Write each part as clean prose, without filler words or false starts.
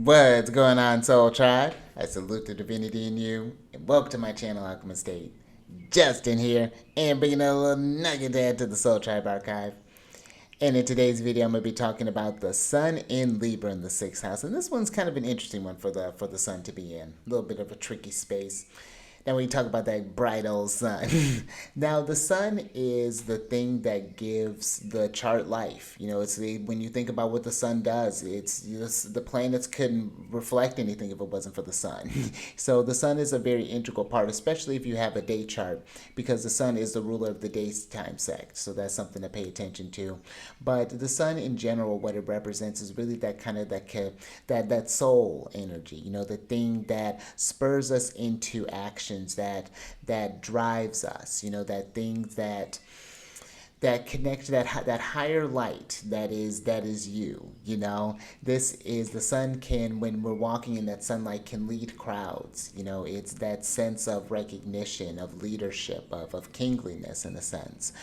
What's going on, Soul Tribe? I salute the divinity in you, and welcome to my channel, Alchemist. Justin here, and bringing a little nugget to add to the Soul Tribe archive. And in today's video, I'm going to be talking about the Sun in Libra in the sixth house, and this one's kind of an interesting one for the Sun to be in. A little bit of a tricky space. Now, when you talk about that bright old sun, now the sun is the thing that gives the chart life. It's when you think about what the sun does, it's just, the planets couldn't reflect anything if it wasn't for the sun. So the sun is a very integral part, especially if you have a day chart, because the sun is the ruler of the daytime sect. So that's something to pay attention to. But the sun in general, what it represents is really that kind of that soul energy. The thing that spurs us into action that drives us, that thing that connects that higher light that is this is the sun can, when we're walking in that sunlight, can lead crowds. It's that sense of recognition, of leadership, of kingliness, in a sense.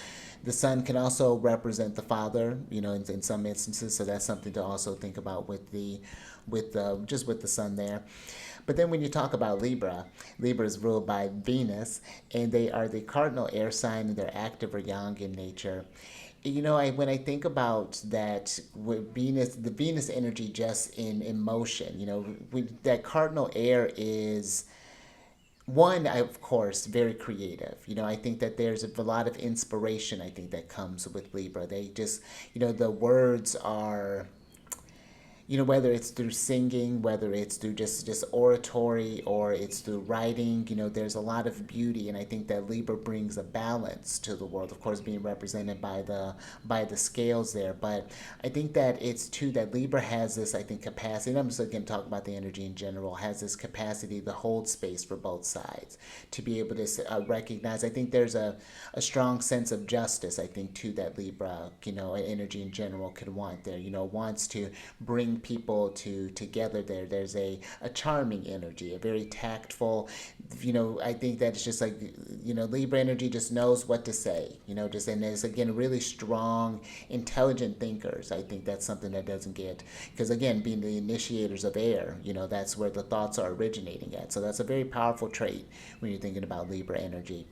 The sun can also represent the father, in some instances, so that's something to also think about with the sun there. But then when you talk about Libra, Libra is ruled by Venus, and they are the cardinal air sign, and they're active or yang in nature. When I think about that, with Venus, the Venus energy just in motion, that cardinal air is one, of course, very creative. I think that there's a lot of inspiration, I think, that comes with Libra. They just, the words are, whether it's through singing, whether it's through just oratory, or it's through writing, there's a lot of beauty, and I think that Libra brings a balance to the world, of course, being represented by the scales there. But I think that it's too that Libra has this, I think, capacity, and I'm just going to talk about the energy in general, has this capacity to hold space for both sides, to be able to recognize. I think there's a strong sense of justice, I think, too, that Libra, energy in general could want there, wants to bring people together there. There's a charming energy, a very tactful, I think that it's just like, Libra energy just knows what to say, and there's, again, really strong, intelligent thinkers. I think that's something that doesn't get, because, again, being the initiators of air, that's where the thoughts are originating at. So that's a very powerful trait when you're thinking about Libra energy.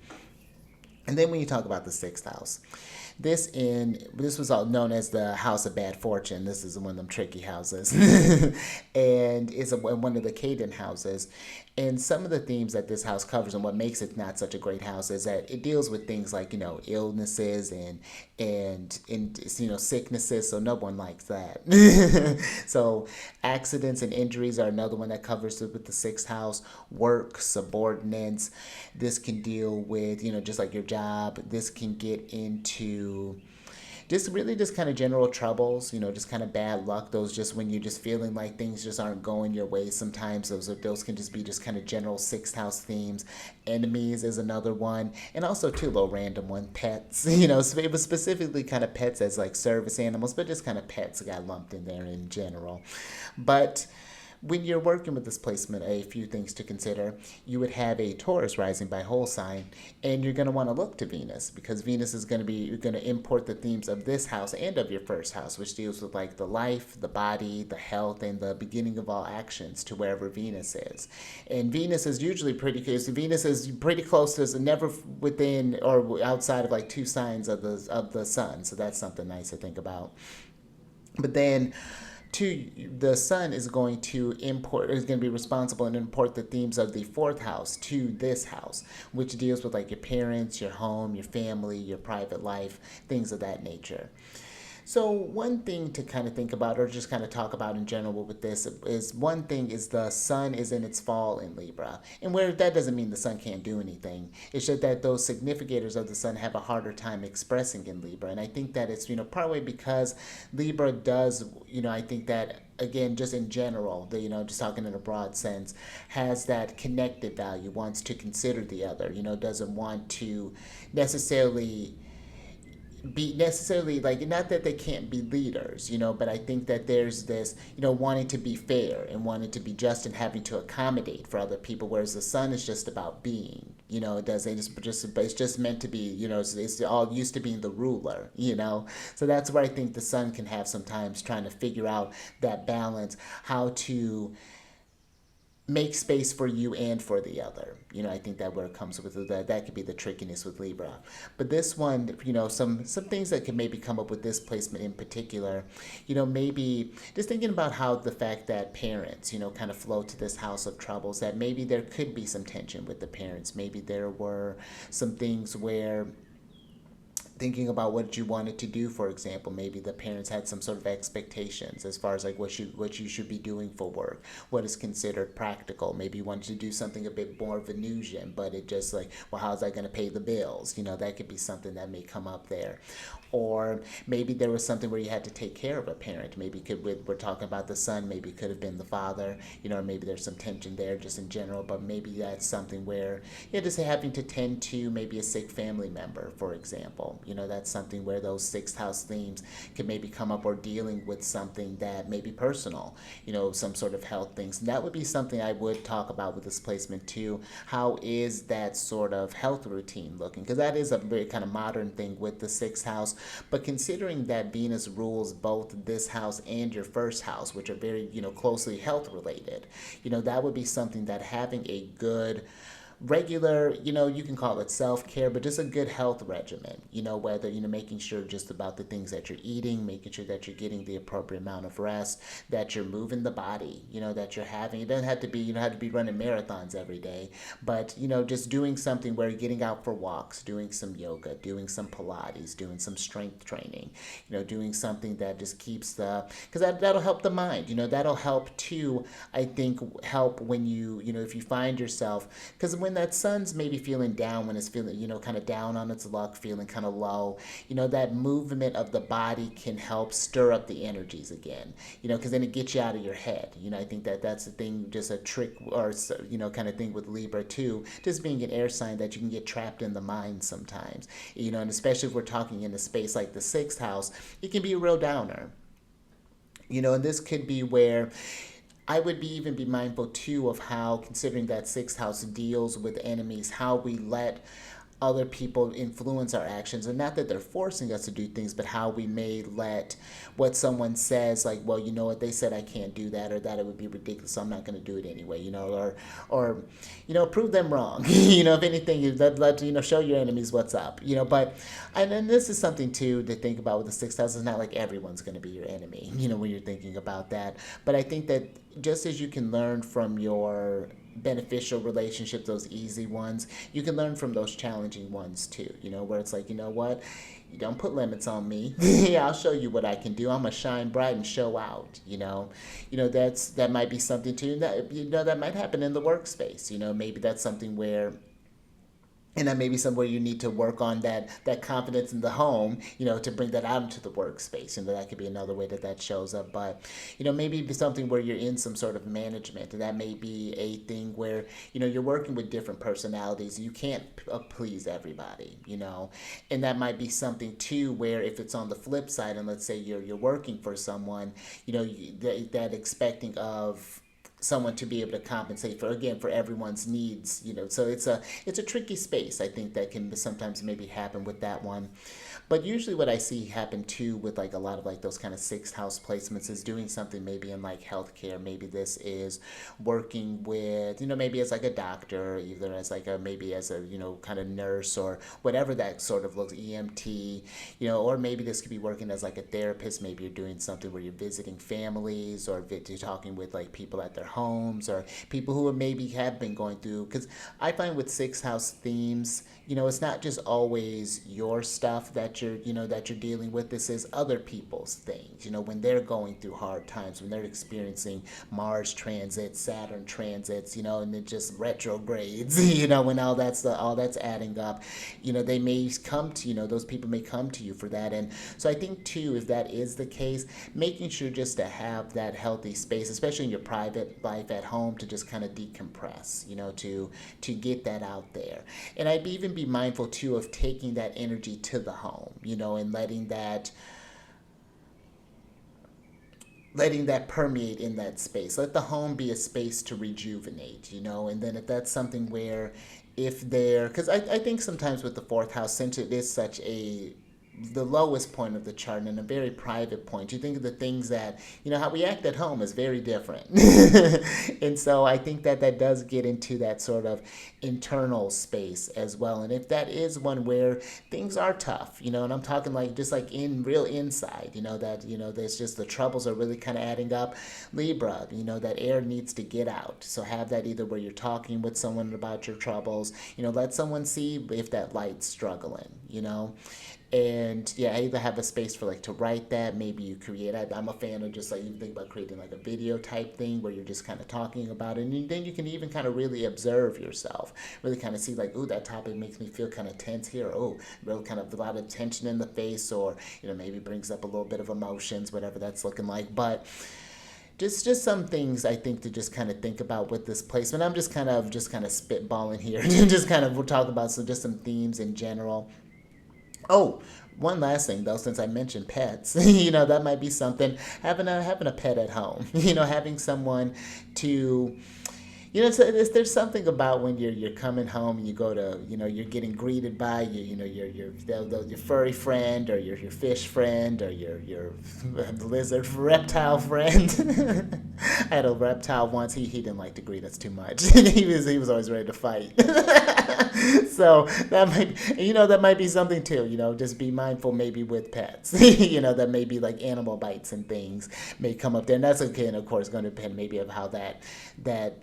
And then when you talk about the sixth house, this was all known as the house of bad fortune. This is one of them tricky houses, and it's one of the Caden houses. And some of the themes that this house covers, and what makes it not such a great house, is that it deals with things like illnesses and sicknesses. So no one likes that. So accidents and injuries are another one that covers it with the sixth house. Work, subordinates. This can deal with just like your job. This can get into just kind of general troubles, just kind of bad luck. Those, just when you're just feeling like things just aren't going your way. Sometimes those can just be just kind of general sixth house themes. Enemies is another one, and also two little random one, pets. It was specifically kind of pets as like service animals, but just kind of pets got lumped in there in general. But when you're working with this placement, a few things to consider. You would have a Taurus rising by whole sign, and you're going to want to look to Venus, because Venus is you're going to import the themes of this house and of your first house, which deals with like the life, the body, the health, and the beginning of all actions, to wherever Venus is. And Venus is usually Venus is pretty close to, never within or outside of like two signs of the sun. So that's something nice to think about. But then the sun is going to be responsible and import the themes of the fourth house to this house, which deals with like your parents, your home, your family, your private life, things of that nature. So one thing to kind of think about, or just kind of talk about in general with this, is one thing is the sun is in its fall in Libra. And where that doesn't mean the sun can't do anything. It's just that those significators of the sun have a harder time expressing in Libra. And I think that it's, partly because Libra does, I think that, again, just in general, just talking in a broad sense, has that connected value, wants to consider the other, doesn't want to necessarily be necessarily like, not that they can't be leaders, but I think that there's this, wanting to be fair and wanting to be just and having to accommodate for other people, whereas the sun is just about being, it does it's just meant to be, it's all used to being the ruler, so that's where I think the sun can have sometimes trying to figure out that balance, how to make space for you and for the other. I think that where it comes with that could be the trickiness with Libra. But this one, some things that could maybe come up with this placement in particular, maybe just thinking about how the fact that parents, kind of flow to this house of troubles, that maybe there could be some tension with the parents. Maybe there were some things where thinking about what you wanted to do, for example, maybe the parents had some sort of expectations as far as like what you should be doing for work, what is considered practical. Maybe you wanted to do something a bit more Venusian, but it just like, well, how's I going to pay the bills? That could be something that may come up there. Or maybe there was something where you had to take care of a parent. Maybe we're talking about the son, maybe it could have been the father, or maybe there's some tension there just in general, but maybe that's something where you're just having to tend to maybe a sick family member, for example. That's something where those sixth house themes can maybe come up, or dealing with something that may be personal, some sort of health things. And that would be something I would talk about with this placement too. How is that sort of health routine looking? Because that is a very kind of modern thing with the sixth house. But considering that Venus rules both this house and your first house, which are very, closely health related, that would be something that having a good regular, you can call it self-care, but just a good health regimen, whether, making sure just about the things that you're eating, making sure that you're getting the appropriate amount of rest, that you're moving the body, that you're having, it doesn't have to be, you don't have to be running marathons every day, but, just doing something where you're getting out for walks, doing some yoga, doing some Pilates, doing some strength training, doing something that just keeps because that'll help the mind, that'll help too, I think, help when you, if you find yourself, because when that sun's maybe feeling down, when it's feeling, kind of down on its luck, feeling kind of low, that movement of the body can help stir up the energies again, because then it gets you out of your head. I think that's the thing, just a trick, or, kind of thing with Libra too, just being an air sign, that you can get trapped in the mind sometimes, and especially if we're talking in a space like the sixth house, it can be a real downer. And this could be where I would even be mindful too of how, considering that sixth house deals with enemies, how we let other people influence our actions, and not that they're forcing us to do things, but how we may let what someone says, like, well, what, they said I can't do that, or that it would be ridiculous, so I'm not going to do it anyway, or prove them wrong. If anything, show your enemies what's up, but, and then this is something too to think about with the sixth house. It's not like everyone's going to be your enemy, when you're thinking about that, but I think that just as you can learn from your beneficial relationships, those easy ones, you can learn from those challenging ones too, where it's like, what, you don't put limits on me. Yeah, I'll show you what I can do. I'm gonna shine bright and show out, that might be something too, that that might happen in the workspace. Maybe that's something where, and that may be somewhere you need to work on that confidence in the home, to bring that out into the workspace. That could be another way that shows up. But, maybe it'd be something where you're in some sort of management, and that may be a thing where, you're working with different personalities. You can't please everybody, and that might be something too, where if it's on the flip side, and let's say you're working for someone, that expecting of someone to be able to compensate for everyone's needs, so it's a tricky space, I think, that can sometimes maybe happen with that one. But usually what I see happen too with like a lot of like those kind of sixth house placements is doing something maybe in like healthcare. Maybe this is working with, maybe as like a doctor, either as like maybe as a, kind of nurse, or whatever that sort of looks, EMT, or maybe this could be working as like a therapist. Maybe you're doing something where you're visiting families, or you're talking with like people at their homes, or people who maybe have been going through, because I find with sixth house themes, it's not just always your stuff that you're dealing with. This is other people's things, when they're going through hard times, when they're experiencing Mars transits, Saturn transits, and it just retrogrades, when all that's adding up, they may come to, those people may come to you for that. And so I think too, if that is the case, making sure just to have that healthy space, especially in your private life at home to just kind of decompress, to get that out there. And I'd even be mindful too of taking that energy to the home, and letting that permeate in that space. Let the home be a space to rejuvenate, and then if that's something where if there, because I think sometimes with the fourth house, since it is such the lowest point of the chart and a very private point. You think of the things that, how we act at home is very different. And so I think that does get into that sort of internal space as well. And if that is one where things are tough, and I'm talking like just like in real inside, there's just the troubles are really kind of adding up. Libra, that air needs to get out. So have that either where you're talking with someone about your troubles, let someone see if that light's struggling, and yeah, I either have a space for like to write that. Maybe you create. I'm a fan of just like you think about creating like a video type thing where you're just kind of talking about it, and then you can even kind of really observe yourself, really kind of see like, ooh, that topic makes me feel kind of tense here. Oh, really kind of a lot of tension in the face, or maybe brings up a little bit of emotions, whatever that's looking like. But just some things I think to just kind of think about with this placement. I'm just kind of spitballing here, just kind of we'll talk about just some themes in general. Oh, one last thing though, since I mentioned pets, that might be something having a pet at home. Having someone to so there's something about when you're coming home and you go to, you're getting greeted by your furry friend or your fish friend or your lizard reptile friend. I had a reptile once. He didn't like to greet us too much. He was always ready to fight. So that might be something too. Just be mindful maybe with pets. That may be like animal bites and things may come up there, and that's okay. And of course, going to depend maybe of how that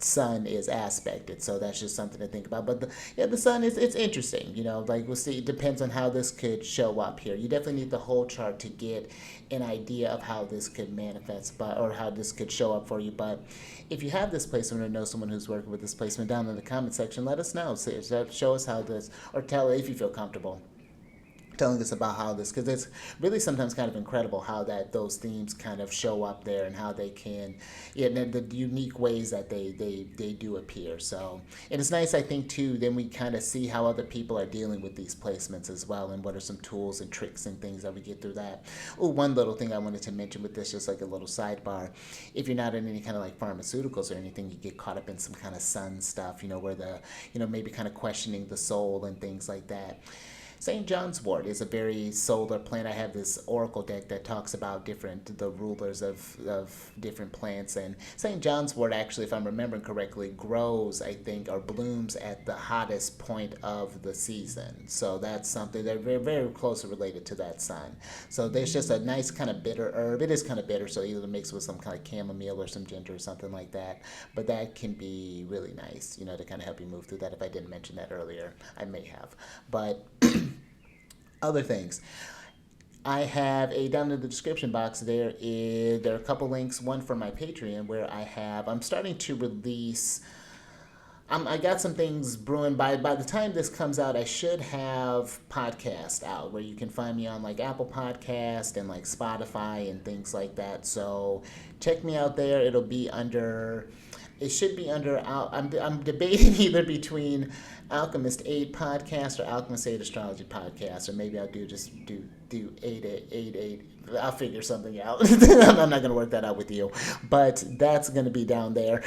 sun is aspected. So that's just something to think about. But the sun it's interesting. Like we'll see. It depends on how this could show up here. You definitely need the whole chart to get an idea of how this could manifest, or how this could show up for you. But if you have this placement or know someone who's working with this placement, down in the comment section, let us know. Show us how this, or tell if you feel comfortable telling us about how this, because it's really sometimes kind of incredible how those themes kind of show up there and how they can, the unique ways that they do appear. So, and it's nice, I think, too, then we kind of see how other people are dealing with these placements as well, and what are some tools and tricks and things that we get through that. Oh, one little thing I wanted to mention with this, just like a little sidebar, if you're not in any kind of like pharmaceuticals or anything, you get caught up in some kind of sun stuff, where maybe kind of questioning the soul and things like that. St. John's wort is a very solar plant. I have this oracle deck that talks about the rulers of different plants. And St. John's wort actually, if I'm remembering correctly, grows, I think, or blooms at the hottest point of the season. So that's something, they're very, very closely related to that sun. So there's just a nice kind of bitter herb. It is kind of bitter, so either mix with some kind of chamomile or some ginger or something like that. But that can be really nice, to kind of help you move through that. If I didn't mention that earlier, I may have. But other things. I have down in the description box there are a couple links. One for my Patreon where I'm starting to release. I got some things brewing. By the time this comes out, I should have podcast out where you can find me on like Apple Podcast and like Spotify and things like that. So check me out there. It'll be under. It should be under. I'm debating either between Alchemist 8 podcast or Alchemist 8 astrology podcast, or maybe I'll do 8. I'll figure something out. I'm not going to work that out with you, but that's going to be down there.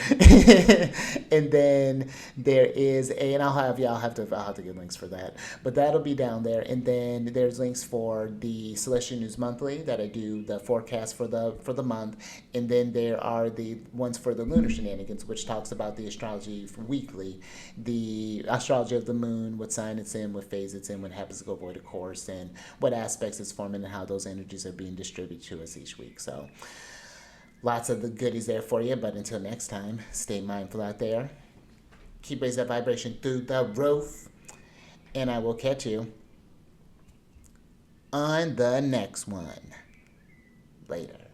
And then there is and I'll have to get links for that, but that'll be down there. And then there's links for the Celestial News Monthly that I do the forecast for the month, and then there are the ones for the Lunar Shenanigans, which talks about the astrology weekly, the astrology of the moon, what sign it's in, what phase it's in, when it happens to go void of course, and what aspects it's forming and how those energies are being distributed to us each week. So lots of the goodies there for you. But until next time, stay mindful out there. Keep raising that vibration through the roof. And I will catch you on the next one. Later.